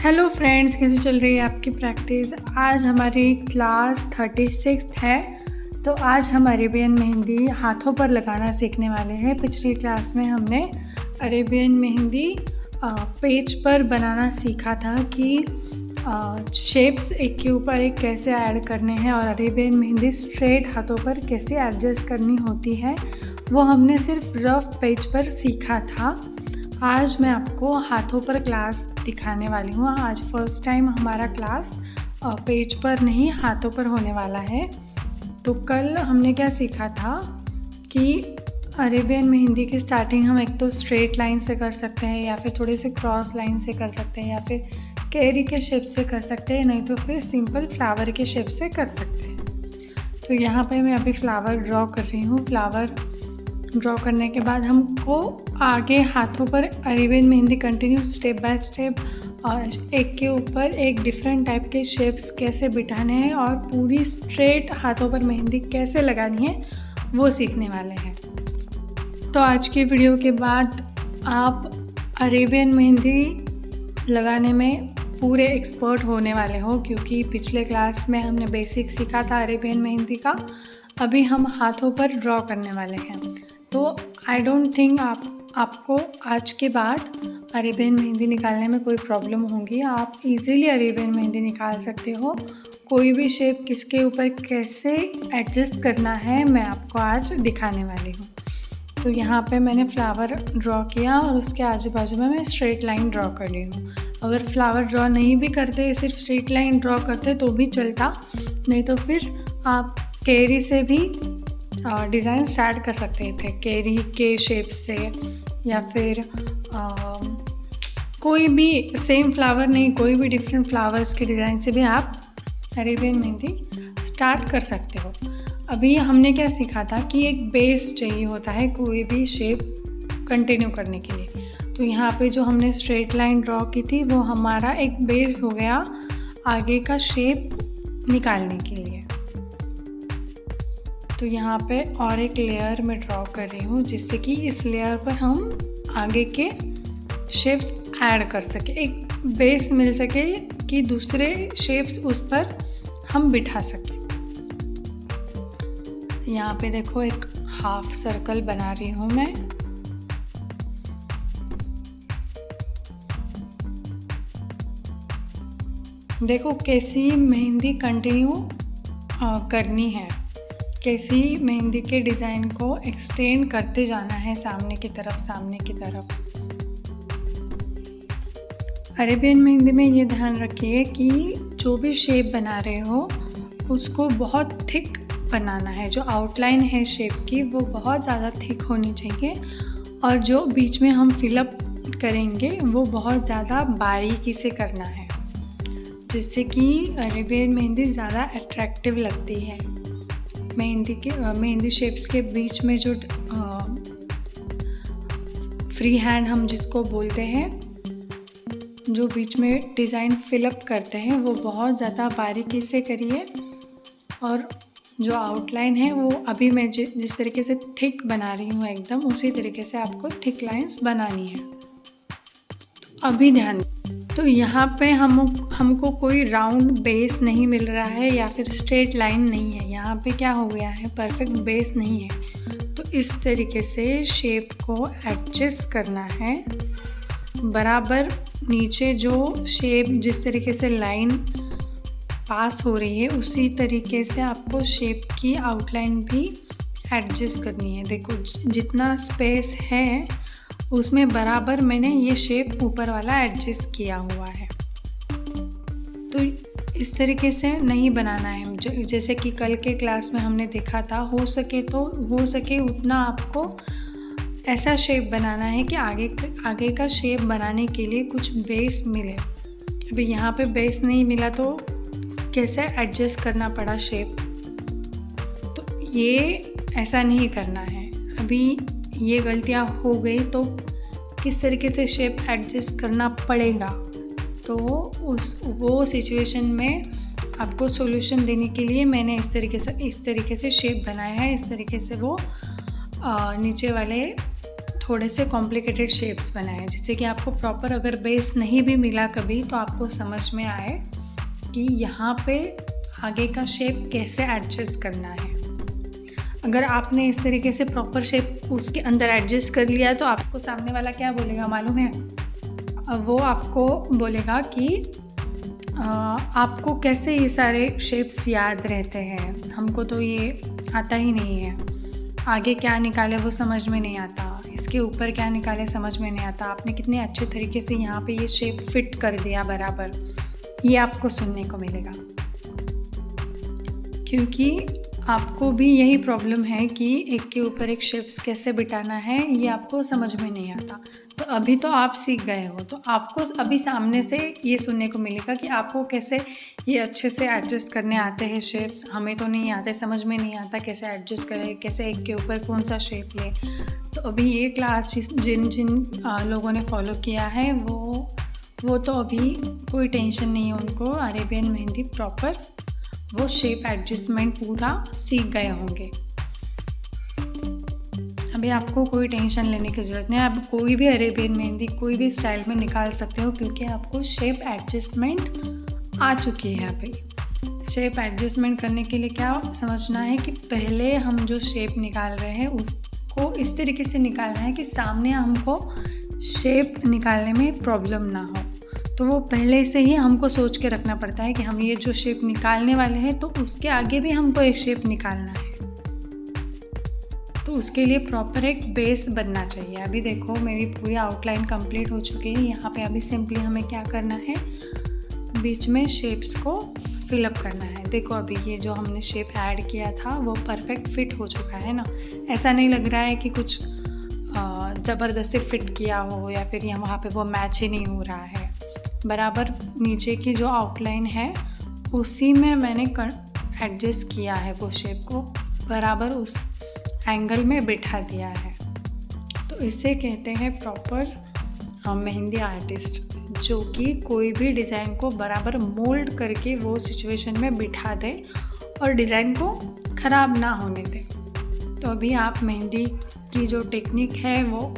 Hello friends, कैसे चल रही है आपकी प्रैक्टिस। आज हमारी क्लास 36 है। तो आज हम अरेबियन मेहंदी हाथों पर लगाना सीखने वाले हैं। पिछली क्लास में हमने अरेबियन मेहंदी पेज पर बनाना सीखा था कि शेप्स एक के ऊपर एक कैसे ऐड करने हैं और अरेबियन मेहंदी स्ट्रेट हाथों पर कैसे एडजस्ट करनी होती है, वो हमने सिर्फ रफ पेज पर सीखा था। आज मैं आपको हाथों पर क्लास दिखाने वाली हूँ। आज फर्स्ट टाइम हमारा क्लास पेज पर नहीं हाथों पर होने वाला है। तो कल हमने क्या सीखा था कि अरेबियन मेहंदी की स्टार्टिंग हम एक तो स्ट्रेट लाइन से कर सकते हैं, या फिर थोड़े से क्रॉस लाइन से कर सकते हैं, या फिर कैरी के शेप से कर सकते हैं, नहीं तो फिर सिंपल फ्लावर के शेप से कर सकते हैं। तो यहाँ पे मैं अभी फ्लावर ड्रॉ कर रही हूँ। फ्लावर ड्रॉ करने के बाद हमको आगे हाथों पर Arabian mehndi continue step by step और एक के ऊपर एक डिफरेंट टाइप के शेप्स कैसे बिठाने हैं और पूरी स्ट्रेट हाथों पर मेहंदी कैसे लगानी है वो सीखने वाले हैं। तो आज की वीडियो के बाद आप अरेबियन मेहंदी लगाने में पूरे एक्सपर्ट होने वाले हो, क्योंकि पिछले क्लास में हमने बेसिक सीखा था अरेबियन मेहंदी का। अभी हम हाथों पर ड्रॉ करने वाले हैं। तो आई डोंट थिंक आपको आज के बाद अरेबियन मेहंदी निकालने में कोई प्रॉब्लम होगी। आप इजीली अरेबियन मेहंदी निकाल सकते हो। कोई भी शेप किसके ऊपर कैसे एडजस्ट करना है मैं आपको आज दिखाने वाली हूँ। तो यहाँ पे मैंने फ्लावर ड्रॉ किया और उसके आजू बाजू में मैं स्ट्रेट लाइन ड्रॉ कर ली हूँ। अगर फ्लावर ड्रॉ नहीं भी करते, सिर्फ स्ट्रेट लाइन ड्रॉ करते तो भी चलता, नहीं तो फिर आप कैरी से भी डिज़ाइन स्टार्ट कर सकते थे, कैरी के शेप से, या फिर कोई भी सेम फ्लावर नहीं, कोई भी डिफरेंट फ्लावर्स के डिज़ाइन से भी आप अरेबियन मेहंदी स्टार्ट कर सकते हो। अभी हमने क्या सीखा था कि एक बेस चाहिए होता है कोई भी शेप कंटिन्यू करने के लिए। तो यहाँ पे जो हमने स्ट्रेट लाइन ड्रॉ की थी वो हमारा एक बेस हो गया आगे का शेप निकालने के लिए। तो यहाँ पे और एक लेयर में ड्रॉ कर रही हूँ, जिससे कि इस लेयर पर हम आगे के शेप्स ऐड कर सके, एक बेस मिल सके कि दूसरे शेप्स उस पर हम बिठा सकें। यहाँ पे देखो एक हाफ सर्कल बना रही हूँ मैं। देखो कैसी मेहंदी कंटिन्यू करनी है, कैसी मेहंदी के डिज़ाइन को एक्सटेंड करते जाना है सामने की तरफ। अरेबियन मेहंदी में ये ध्यान रखिए कि जो भी शेप बना रहे हो उसको बहुत थिक बनाना है। जो आउटलाइन है शेप की वो बहुत ज़्यादा थिक होनी चाहिए, और जो बीच में हम फिलअप करेंगे वो बहुत ज़्यादा बारीकी से करना है, जिससे कि अरेबियन मेहंदी ज़्यादा अट्रैक्टिव लगती है। मेहंदी शेप्स के बीच में जो फ्री हैंड हम जिसको बोलते हैं, जो बीच में डिज़ाइन फिलअप करते हैं, वो बहुत ज़्यादा बारीकी से करिए। और जो आउटलाइन है वो अभी मैं जिस तरीके से थिक बना रही हूँ एकदम उसी तरीके से आपको थिक लाइंस बनानी है। तो अभी ध्यान। तो यहाँ पे हमको कोई राउंड बेस नहीं मिल रहा है या फिर स्ट्रेट लाइन नहीं है। यहाँ पे क्या हो गया है, परफेक्ट बेस नहीं है। तो इस तरीके से शेप को एडजस्ट करना है बराबर। नीचे जो शेप जिस तरीके से लाइन पास हो रही है उसी तरीके से आपको शेप की आउटलाइन भी एडजस्ट करनी है। देखो जितना स्पेस है उसमें बराबर मैंने ये शेप ऊपर वाला एडजस्ट किया हुआ है। तो इस तरीके से नहीं बनाना है। जैसे कि कल के क्लास में हमने देखा था, हो सके उतना आपको ऐसा शेप बनाना है कि आगे का शेप बनाने के लिए कुछ बेस मिले। अभी यहाँ पे बेस नहीं मिला तो कैसे एडजस्ट करना पड़ा शेप। तो ये ऐसा नहीं करना है। अभी ये गलतियाँ हो गई तो किस तरीके से शेप एडजस्ट करना पड़ेगा, तो वो सिचुएशन में आपको सॉल्यूशन देने के लिए मैंने इस तरीके से शेप बनाया है। इस तरीके से वो नीचे वाले थोड़े से कॉम्प्लिकेटेड शेप्स बनाए, जिससे कि आपको प्रॉपर अगर बेस नहीं भी मिला कभी तो आपको समझ में आए कि यहाँ पे आगे का शेप कैसे एडजस्ट करना है। अगर आपने इस तरीके से प्रॉपर शेप उसके अंदर एडजस्ट कर लिया तो आपको सामने वाला क्या बोलेगा मालूम है? वो आपको बोलेगा कि आपको कैसे ये सारे शेप्स याद रहते हैं, हमको तो ये आता ही नहीं है, आगे क्या निकाले वो समझ में नहीं आता, इसके ऊपर क्या निकाले समझ में नहीं आता, आपने कितने अच्छे तरीके से यहाँ पे ये शेप फिट कर दिया बराबर, ये आपको सुनने को मिलेगा। क्योंकि आपको भी यही प्रॉब्लम है कि एक के ऊपर एक शेप्स कैसे बिठाना है ये आपको समझ में नहीं आता। तो अभी तो आप सीख गए हो, तो आपको अभी सामने से ये सुनने को मिलेगा कि आपको कैसे ये अच्छे से एडजस्ट करने आते हैं शेप्स। हमें तो नहीं आते, समझ में नहीं आता कैसे एडजस्ट करें, कैसे एक के ऊपर कौन सा शेप ले। तो अभी ये क्लास जिन लोगों ने फॉलो किया है वो तो अभी कोई टेंशन नहीं है उनको, अरेबियन मेहंदी प्रॉपर वो शेप एडजस्टमेंट पूरा सीख गए होंगे। अभी आपको कोई टेंशन लेने की ज़रूरत नहीं है, आप कोई भी अरेबियन मेहंदी कोई भी स्टाइल में निकाल सकते हो, क्योंकि आपको शेप एडजस्टमेंट आ चुकी है। अभी शेप एडजस्टमेंट करने के लिए क्या समझना है कि पहले हम जो शेप निकाल रहे हैं उसको इस तरीके से निकालना है कि सामने हमको शेप निकालने में प्रॉब्लम ना हो। तो वो पहले से ही हमको सोच के रखना पड़ता है कि हम ये जो शेप निकालने वाले हैं तो उसके आगे भी हमको एक शेप निकालना है, तो उसके लिए प्रॉपर एक बेस बनना चाहिए। अभी देखो मेरी पूरी आउटलाइन कंप्लीट हो चुकी है। यहाँ पे अभी सिंपली हमें क्या करना है, बीच में शेप्स को फिलअप करना है। देखो अभी ये जो हमने शेप ऐड किया था वो परफेक्ट फिट हो चुका है ना, ऐसा नहीं लग रहा है कि कुछ ज़बरदस्ती फिट किया हो या फिर यहाँ वहाँ पे वो मैच ही नहीं हो रहा है। बराबर नीचे की जो आउटलाइन है उसी में मैंने एडजस्ट किया है, वो शेप को बराबर उस एंगल में बिठा दिया है। तो इसे कहते हैं प्रॉपर मेहंदी आर्टिस्ट, जो कि कोई भी डिज़ाइन को बराबर मोल्ड करके वो सिचुएशन में बिठा दे और डिज़ाइन को ख़राब ना होने दे। तो अभी आप मेहंदी की जो टेक्निक है वो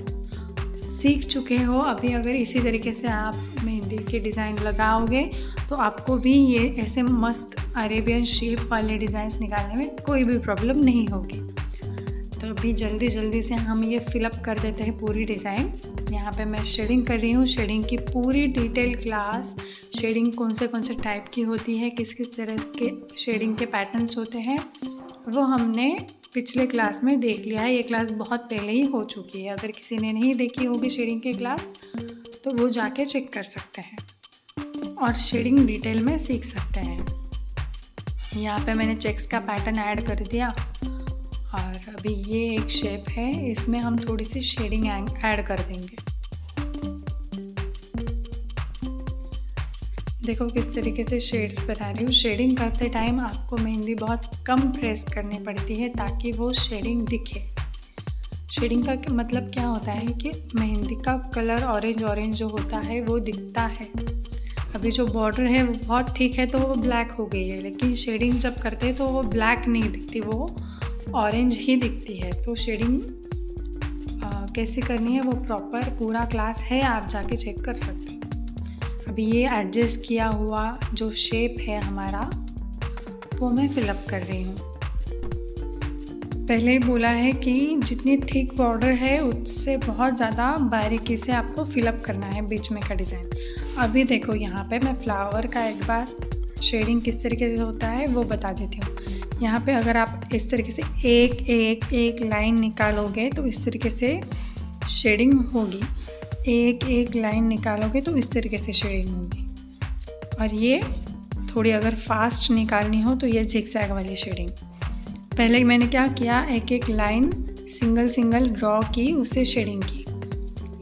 सीख चुके हो। अभी अगर इसी तरीके से आप मेहंदी के डिज़ाइन लगाओगे तो आपको भी ये ऐसे मस्त अरेबियन शेप वाले डिज़ाइंस निकालने में कोई भी प्रॉब्लम नहीं होगी। तो अभी जल्दी से हम ये फिलअप कर देते हैं पूरी डिज़ाइन। यहाँ पे मैं शेडिंग कर रही हूँ, शेडिंग की पूरी डिटेल क्लास, शेडिंग कौन से टाइप की होती है, किस किस तरह के शेडिंग के पैटर्न्स होते हैं, वो हमने पिछले क्लास में देख लिया है। ये क्लास बहुत पहले ही हो चुकी है, अगर किसी ने नहीं देखी होगी शेडिंग की क्लास तो वो जाके चेक कर सकते हैं और शेडिंग डिटेल में सीख सकते हैं। यहाँ पे मैंने चेक्स का पैटर्न ऐड कर दिया और अभी ये एक शेप है, इसमें हम थोड़ी सी शेडिंग ऐड कर देंगे। देखो किस तरीके से शेड्स बना रही हूँ। शेडिंग करते टाइम आपको मेहंदी बहुत कम प्रेस करनी पड़ती है ताकि वो शेडिंग दिखे। शेडिंग का मतलब क्या होता है कि मेहंदी का कलर ऑरेंज जो होता है वो दिखता है। अभी जो बॉर्डर है वो बहुत थिक है तो वो ब्लैक हो गई है, लेकिन शेडिंग जब करते हैं तो वो ब्लैक नहीं दिखती, वो ऑरेंज ही दिखती है। तो शेडिंग कैसे करनी है वो प्रॉपर पूरा क्लास है, आप जाके चेक कर सकते हैं। अभी ये एडजस्ट किया हुआ जो शेप है हमारा वो मैं फिलअप कर रही हूँ। पहले ही बोला है कि जितनी थिक बॉर्डर है उससे बहुत ज़्यादा बारीकी से आपको फिलअप करना है बीच में का डिज़ाइन। अभी देखो यहाँ पे मैं फ्लावर का एक बार शेडिंग किस तरीके से होता है वो बता देती हूँ। यहाँ पे अगर आप इस तरीके से एक लाइन निकालोगे तो इस तरीके से शेडिंग होगी, एक लाइन निकालोगे तो इस तरीके से शेडिंग होगी। और ये थोड़ी अगर फास्ट निकालनी हो तो ये जिगजैग वाली शेडिंग। पहले मैंने क्या किया, एक लाइन सिंगल ड्रॉ की, उससे शेडिंग की।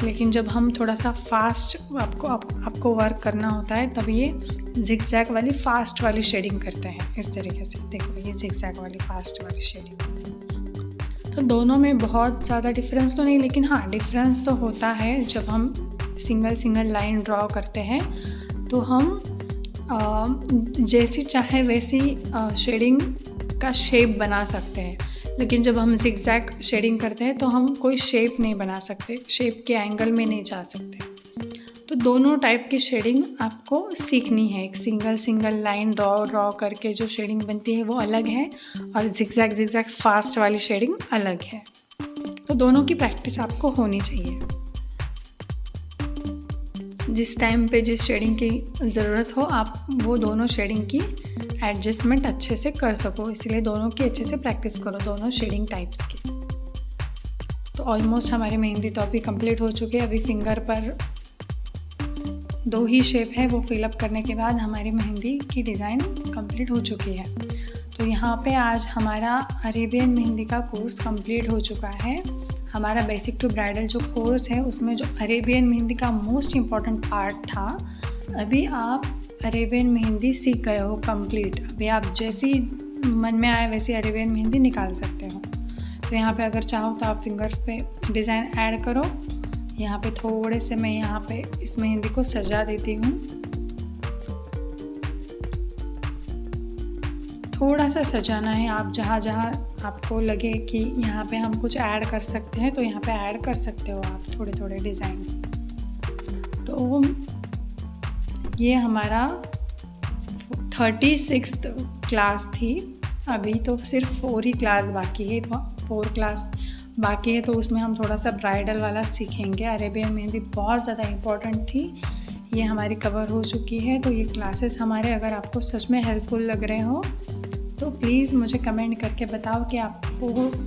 लेकिन जब हम थोड़ा सा फास्ट आपको वर्क करना होता है तब ये जिगजैग वाली फास्ट वाली शेडिंग करते हैं इस तरीके से। देखो ये जिगजैग वाली फास्ट वाली शेडिंग। तो दोनों में बहुत ज़्यादा डिफरेंस तो नहीं, लेकिन हाँ डिफरेंस तो होता है। जब हम सिंगल लाइन ड्रॉ करते हैं तो हम जैसी चाहे वैसी शेडिंग का शेप बना सकते हैं, लेकिन जब हम जिगजैग शेडिंग करते हैं तो हम कोई शेप नहीं बना सकते, शेप के एंगल में नहीं जा सकते। तो दोनों टाइप की शेडिंग आपको सीखनी है। एक सिंगल लाइन ड्रॉ करके जो शेडिंग बनती है वो अलग है, और जिगजैग फास्ट वाली शेडिंग अलग है। तो दोनों की प्रैक्टिस आपको होनी चाहिए। जिस टाइम पे जिस शेडिंग की ज़रूरत हो आप वो दोनों शेडिंग की एडजस्टमेंट अच्छे से कर सको, इसलिए दोनों की अच्छे से प्रैक्टिस करो, दोनों शेडिंग टाइप्स की। तो ऑलमोस्ट हमारी मेहंदी तो अभी कंप्लीट हो चुकी है। अभी फिंगर पर 2 ही शेप है, वो फिलअप करने के बाद हमारी मेहंदी की डिज़ाइन कंप्लीट हो चुकी है। तो यहाँ पे आज हमारा अरेबियन मेहंदी का कोर्स कंप्लीट हो चुका है। हमारा बेसिक टू ब्राइडल जो कोर्स है उसमें जो अरेबियन मेहंदी का मोस्ट इम्पॉर्टेंट पार्ट था, अभी आप अरेबियन मेहंदी सीख गए हो कंप्लीट। अभी आप जैसी मन में आए वैसी अरेबियन मेहंदी निकाल सकते हो। तो यहाँ पे अगर चाहो तो आप फिंगर्स पे डिज़ाइन ऐड करो। यहाँ पे थोड़े से मैं यहाँ पे इस मेहंदी को सजा देती हूँ, थोड़ा सा सजाना है। आप जहाँ जहाँ आपको लगे कि यहाँ पे हम कुछ ऐड कर सकते हैं तो यहाँ पे ऐड कर सकते हो आप थोड़े डिज़ाइंस। तो ये हमारा 36th क्लास थी। अभी तो सिर्फ 4 ही क्लास बाकी है, 4 क्लास बाकी है। तो उसमें हम थोड़ा सा ब्राइडल वाला सीखेंगे। अरेबियन मेहंदी बहुत ज़्यादा इम्पोर्टेंट थी, ये हमारी कवर हो चुकी है। तो ये क्लासेस हमारे अगर आपको सच में हेल्पफुल लग रहे हो तो प्लीज़ मुझे कमेंट करके बताओ कि आपको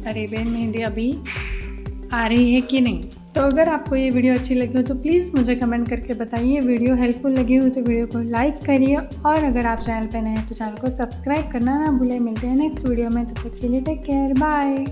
अरेबियन मेहंदी अभी आ रही है कि नहीं। तो अगर आपको ये वीडियो अच्छी लगी हो तो प्लीज़ मुझे कमेंट करके बताइए। वीडियो हेल्पफुल लगी हो तो वीडियो को लाइक करिए, और अगर आप चैनल पर नए हैं तो चैनल को सब्सक्राइब करना ना भूलें। मिलते हैं नेक्स्ट वीडियो में, तब तक के लिए टेक केयर, बाय।